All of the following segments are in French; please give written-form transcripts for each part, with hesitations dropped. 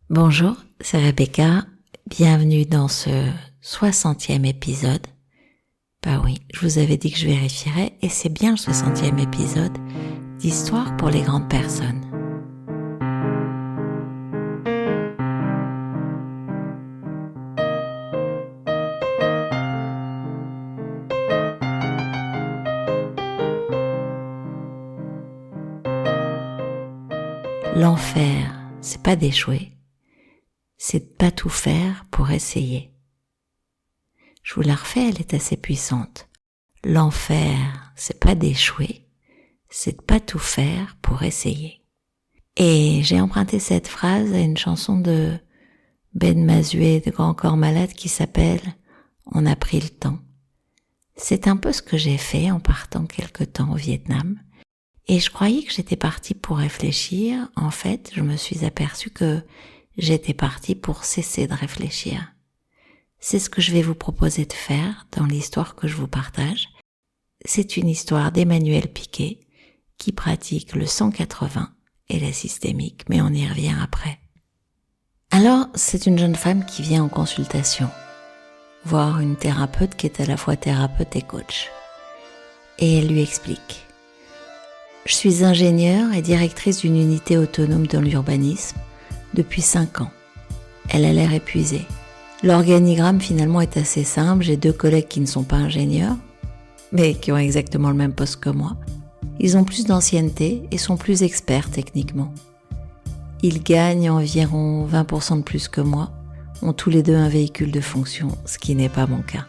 Bonjour, c'est Rebecca. Bienvenue dans ce 60e épisode. Bah oui, je vous avais dit que je vérifierais et c'est bien le 60e épisode d'Histoire pour les grandes personnes. L'enfer, c'est pas d'échouer, c'est de pas tout faire pour essayer. Je vous la refais, elle est assez puissante. L'enfer, c'est pas d'échouer, c'est de pas tout faire pour essayer. Et j'ai emprunté cette phrase à une chanson de Ben Mazué de Grand Corps Malade qui s'appelle « On a pris le temps ». C'est un peu ce que j'ai fait en partant quelque temps au Vietnam. Et je croyais que j'étais partie pour réfléchir. En fait, je me suis aperçue que j'étais partie pour cesser de réfléchir. C'est ce que je vais vous proposer de faire dans l'histoire que je vous partage. C'est une histoire d'Emmanuel Piquet qui pratique le 180 et la systémique, mais on y revient après. Alors, c'est une jeune femme qui vient en consultation, voir une thérapeute qui est à la fois thérapeute et coach. Et elle lui explique. Je suis ingénieure et directrice d'une unité autonome dans l'urbanisme depuis 5 ans. Elle a l'air épuisée. L'organigramme finalement est assez simple. J'ai 2 collègues qui ne sont pas ingénieurs, mais qui ont exactement le même poste que moi. Ils ont plus d'ancienneté et sont plus experts techniquement. Ils gagnent environ 20% de plus que moi, ont tous les 2 un véhicule de fonction, ce qui n'est pas mon cas.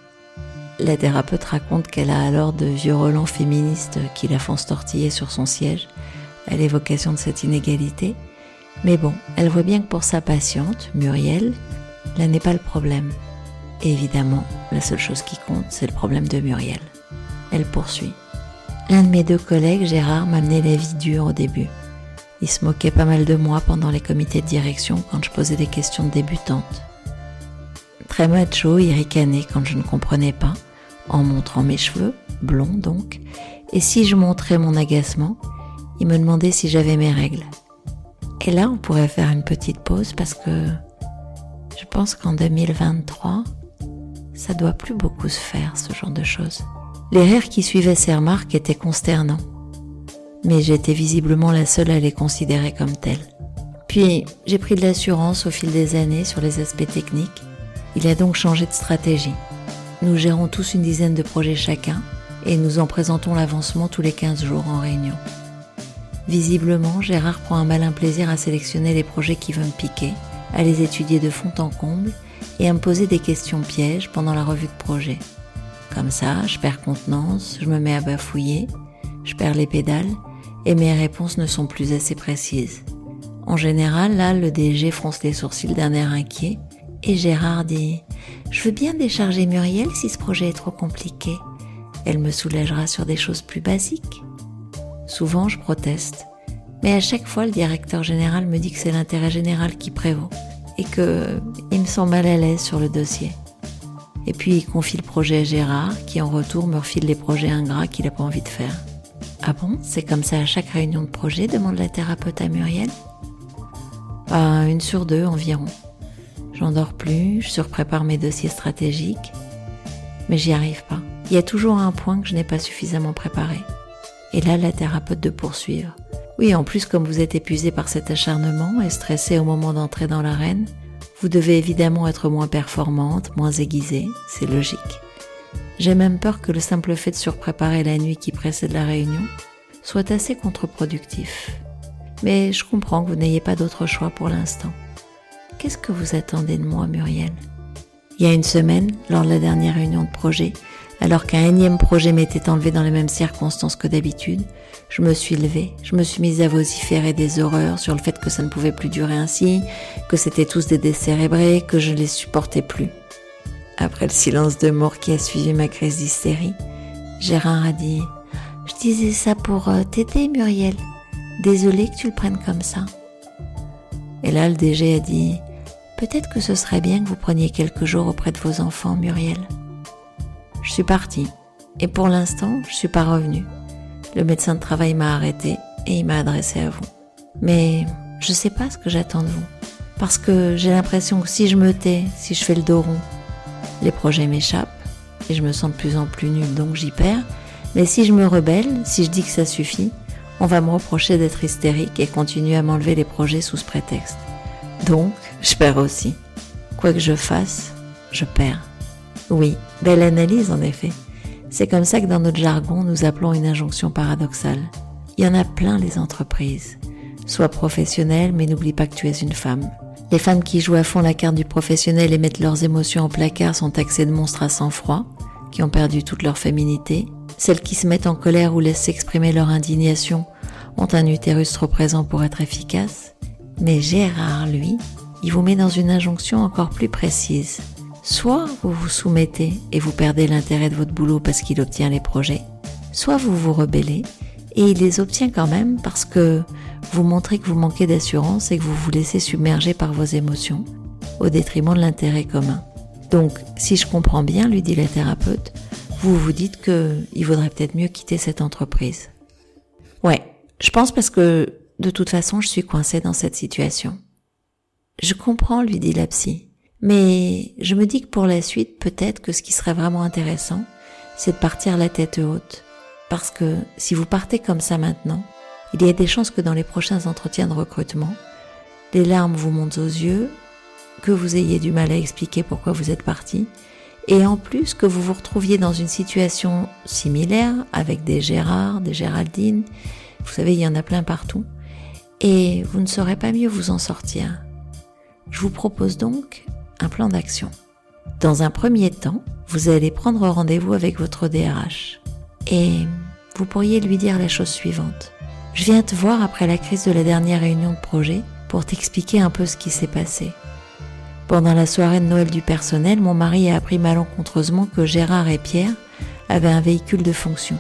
La thérapeute raconte qu'elle a alors de vieux relents féministes qui la font se tortiller sur son siège à l'évocation de cette inégalité. Mais bon, elle voit bien que pour sa patiente, Muriel, là n'est pas le problème. Et évidemment, la seule chose qui compte, c'est le problème de Muriel. Elle poursuit. L'un de mes 2 collègues, Gérard, m'amenait la vie dure au début. Il se moquait pas mal de moi pendant les comités de direction quand je posais des questions de débutante. Très macho, il ricanait quand je ne comprenais pas, en montrant mes cheveux, blonds donc, et si je montrais mon agacement, il me demandait si j'avais mes règles. Et là, on pourrait faire une petite pause parce que je pense qu'en 2023, ça doit plus beaucoup se faire, ce genre de choses. Les rires qui suivaient ces remarques étaient consternants, mais j'étais visiblement la seule à les considérer comme telles. Puis, j'ai pris de l'assurance au fil des années sur les aspects techniques. Il a donc changé de stratégie. Nous gérons tous une dizaine de projets chacun et nous en présentons l'avancement tous les 15 jours en réunion. Visiblement, Gérard prend un malin plaisir à sélectionner les projets qui veulent me piquer, à les étudier de fond en comble et à me poser des questions pièges pendant la revue de projet. Comme ça, je perds contenance, je me mets à bafouiller, je perds les pédales et mes réponses ne sont plus assez précises. En général, là, le DG fronce les sourcils d'un air inquiet et Gérard dit « Je veux bien décharger Muriel si ce projet est trop compliqué. Elle me soulagera sur des choses plus basiques. » Souvent, je proteste, mais à chaque fois, le directeur général me dit que c'est l'intérêt général qui prévaut et qu'il me sent mal à l'aise sur le dossier. Et puis, il confie le projet à Gérard, qui en retour me refile les projets ingrats qu'il n'a pas envie de faire. « Ah bon, c'est comme ça à chaque réunion de projet ?» demande la thérapeute à Muriel. « 1 sur 2 environ. J'en dors plus, je surprépare mes dossiers stratégiques, mais j'y arrive pas. Il y a toujours un point que je n'ai pas suffisamment préparé. » Et là, la thérapeute de poursuivre. « Oui, en plus, comme vous êtes épuisé par cet acharnement et stressé au moment d'entrer dans l'arène, vous devez évidemment être moins performante, moins aiguisée, c'est logique. J'ai même peur que le simple fait de surpréparer la nuit qui précède la réunion soit assez contre-productif. Mais je comprends que vous n'ayez pas d'autre choix pour l'instant. Qu'est-ce que vous attendez de moi, Muriel ? » Il y a 1 semaine, lors de la dernière réunion de projet, alors qu'un énième projet m'était enlevé dans les mêmes circonstances que d'habitude, je me suis levée, je me suis mise à vociférer des horreurs sur le fait que ça ne pouvait plus durer ainsi, que c'était tous des décérébrés, que je ne les supportais plus. Après le silence de mort qui a suivi ma crise d'hystérie, Gérard a dit « Je disais ça pour t'aider, Muriel. Désolée que tu le prennes comme ça. » Et là, le DG a dit « Peut-être que ce serait bien que vous preniez quelques jours auprès de vos enfants, Muriel. » Je suis partie, et pour l'instant, je suis pas revenue. Le médecin de travail m'a arrêtée et il m'a adressé à vous. Mais je sais pas ce que j'attends de vous. Parce que j'ai l'impression que si je me tais, si je fais le dos rond, les projets m'échappent et je me sens de plus en plus nulle, donc j'y perds. Mais si je me rebelle, si je dis que ça suffit, on va me reprocher d'être hystérique et continuer à m'enlever les projets sous ce prétexte. Donc, je perds aussi. Quoi que je fasse, je perds. Oui, belle analyse en effet. C'est comme ça que dans notre jargon, nous appelons une injonction paradoxale. Il y en a plein les entreprises. Sois professionnelle, mais n'oublie pas que tu es une femme. Les femmes qui jouent à fond la carte du professionnel et mettent leurs émotions en placard sont taxées de monstres à sang-froid, qui ont perdu toute leur féminité. Celles qui se mettent en colère ou laissent s'exprimer leur indignation ont un utérus trop présent pour être efficaces. Mais Gérard, lui, il vous met dans une injonction encore plus précise. Soit vous vous soumettez et vous perdez l'intérêt de votre boulot parce qu'il obtient les projets, soit vous vous rebellez et il les obtient quand même parce que vous montrez que vous manquez d'assurance et que vous vous laissez submerger par vos émotions au détriment de l'intérêt commun. Donc, si je comprends bien, lui dit la thérapeute, vous vous dites qu'il vaudrait peut-être mieux quitter cette entreprise. Ouais, je pense parce que de toute façon, je suis coincée dans cette situation. Je comprends, lui dit la psy, mais je me dis que pour la suite, peut-être que ce qui serait vraiment intéressant, c'est de partir la tête haute. Parce que si vous partez comme ça maintenant, il y a des chances que dans les prochains entretiens de recrutement, les larmes vous montent aux yeux, que vous ayez du mal à expliquer pourquoi vous êtes parti, et en plus que vous vous retrouviez dans une situation similaire avec des Gérard, des Géraldine, vous savez, il y en a plein partout, et vous ne saurez pas mieux vous en sortir. Je vous propose donc un plan d'action. Dans un premier temps, vous allez prendre rendez-vous avec votre DRH, et vous pourriez lui dire la chose suivante. Je viens te voir après la crise de la dernière réunion de projet pour t'expliquer un peu ce qui s'est passé. Pendant la soirée de Noël du personnel, mon mari a appris malencontreusement que Gérard et Pierre avaient un véhicule de fonction.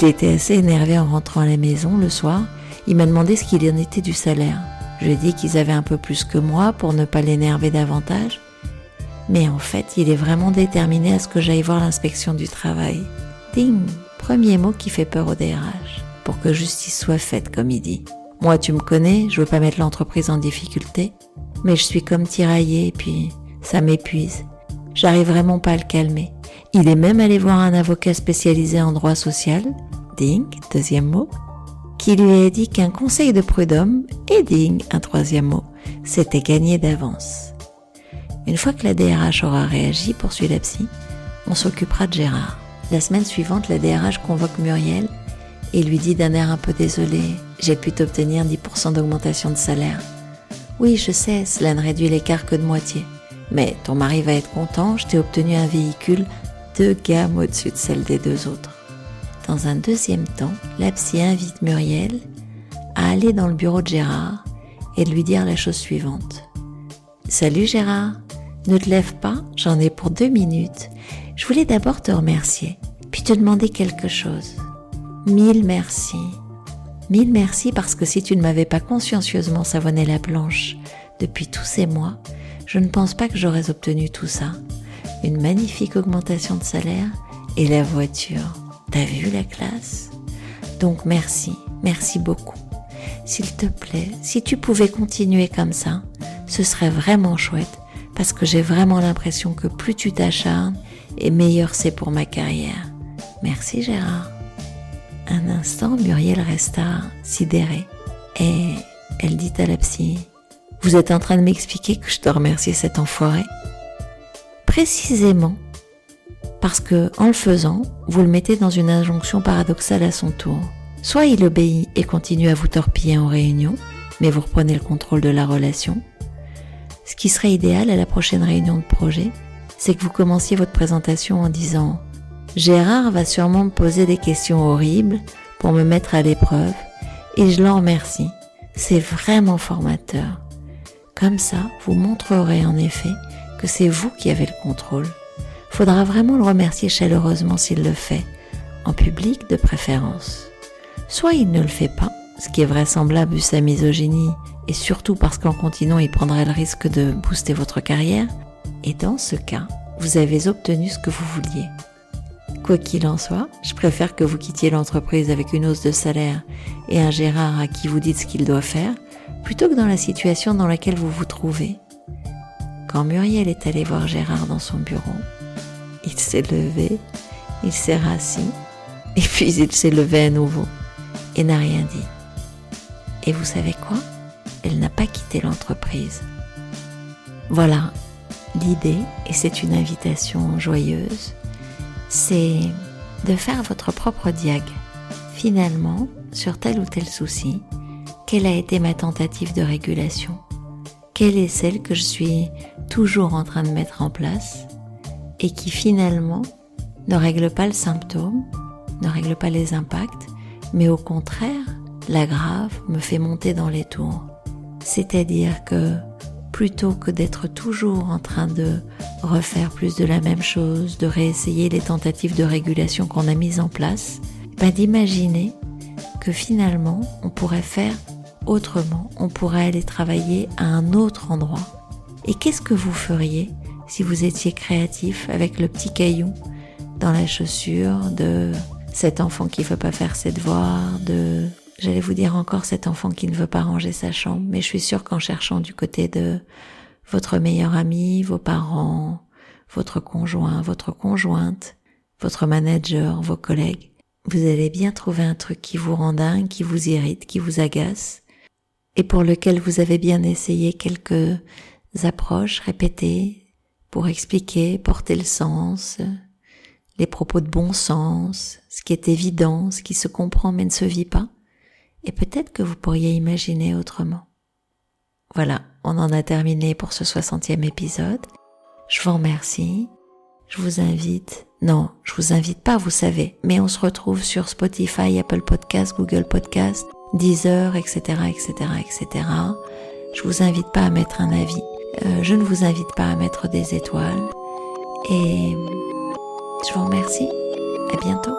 Il était assez énervé en rentrant à la maison le soir. Il m'a demandé ce qu'il en était du salaire. Je lui ai dit qu'ils avaient un peu plus que moi pour ne pas l'énerver davantage. Mais en fait, il est vraiment déterminé à ce que j'aille voir l'inspection du travail. Ding! Premier mot qui fait peur au DRH. Pour que justice soit faite, comme il dit. Moi, tu me connais, je veux pas mettre l'entreprise en difficulté, mais je suis comme tiraillée et puis ça m'épuise. J'arrive vraiment pas à le calmer. Il est même allé voir un avocat spécialisé en droit social, ding, deuxième mot, qui lui a dit qu'un conseil de prud'homme, et ding, un troisième mot, c'était gagné d'avance. Une fois que la DRH aura réagi, poursuit la psy, on s'occupera de Gérard. La semaine suivante, la DRH convoque Muriel et lui dit d'un air un peu désolé « J'ai pu t'obtenir 10% d'augmentation de salaire. » « Oui, je sais, cela ne réduit l'écart que de moitié. Mais ton mari va être content, je t'ai obtenu un véhicule 2 gammes au-dessus de celle des 2 autres. » Dans un deuxième temps, la psy invite Muriel à aller dans le bureau de Gérard et de lui dire la chose suivante. « Salut Gérard, ne te lève pas, j'en ai pour 2 minutes. Je voulais d'abord te remercier, puis te demander quelque chose. 1000 merci. 1000 merci parce que si tu ne m'avais pas consciencieusement savonné la planche depuis tous ces mois, je ne pense pas que j'aurais obtenu tout ça. Une magnifique augmentation de salaire et la voiture. T'as vu la classe ? Donc merci, merci beaucoup. S'il te plaît, si tu pouvais continuer comme ça, ce serait vraiment chouette parce que j'ai vraiment l'impression que plus tu t'acharnes et meilleur c'est pour ma carrière. Merci Gérard. Un instant, Muriel resta sidérée et elle dit à la psy « Vous êtes en train de m'expliquer que je dois remercier cet enfoiré ?» Précisément, parce que en le faisant, vous le mettez dans une injonction paradoxale à son tour. Soit il obéit et continue à vous torpiller en réunion, mais vous reprenez le contrôle de la relation. Ce qui serait idéal à la prochaine réunion de projet, c'est que vous commenciez votre présentation en disant « Gérard va sûrement me poser des questions horribles pour me mettre à l'épreuve et je l'en remercie. C'est vraiment formateur. » Comme ça, vous montrerez en effet que c'est vous qui avez le contrôle. Faudra vraiment le remercier chaleureusement s'il le fait, en public de préférence. Soit il ne le fait pas, ce qui est vraisemblable vu sa misogynie et surtout parce qu'en continuant il prendrait le risque de booster votre carrière, et dans ce cas, vous avez obtenu ce que vous vouliez. Quoi qu'il en soit, je préfère que vous quittiez l'entreprise avec une hausse de salaire et un Gérard à qui vous dites ce qu'il doit faire, plutôt que dans la situation dans laquelle vous vous trouvez. Quand Muriel est allée voir Gérard dans son bureau, il s'est levé, il s'est rassis, et puis il s'est levé à nouveau et n'a rien dit. Et vous savez quoi ? Elle n'a pas quitté l'entreprise. Voilà, l'idée, et c'est une invitation joyeuse, c'est de faire votre propre diag. Finalement, sur tel ou tel souci, quelle a été ma tentative de régulation ? Quelle est celle que je suis toujours en train de mettre en place et qui finalement ne règle pas le symptôme, ne règle pas les impacts, mais au contraire l'aggrave, me fait monter dans les tours. C'est-à-dire que plutôt que d'être toujours en train de refaire plus de la même chose, de réessayer les tentatives de régulation qu'on a mises en place, d'imaginer que finalement on pourrait faire autrement, on pourrait aller travailler à un autre endroit. Et qu'est-ce que vous feriez si vous étiez créatif avec le petit caillou dans la chaussure de cet enfant qui ne veut pas faire ses devoirs, j'allais vous dire encore cet enfant qui ne veut pas ranger sa chambre, mais je suis sûre qu'en cherchant du côté de votre meilleur ami, vos parents, votre conjoint, votre conjointe, votre manager, vos collègues, vous allez bien trouver un truc qui vous rend dingue, qui vous irrite, qui vous agace, et pour lequel vous avez bien essayé quelques approches répétées pour expliquer, porter le sens, les propos de bon sens, ce qui est évident, ce qui se comprend mais ne se vit pas. Et peut-être que vous pourriez imaginer autrement. Voilà, on en a terminé pour ce 60e épisode. Je vous remercie. Je vous invite pas, vous savez, mais on se retrouve sur Spotify, Apple Podcasts, Google Podcasts, Deezer, etc., etc., etc. Je vous invite pas à mettre un avis. Je ne vous invite pas à mettre des étoiles. Et je vous remercie. À bientôt.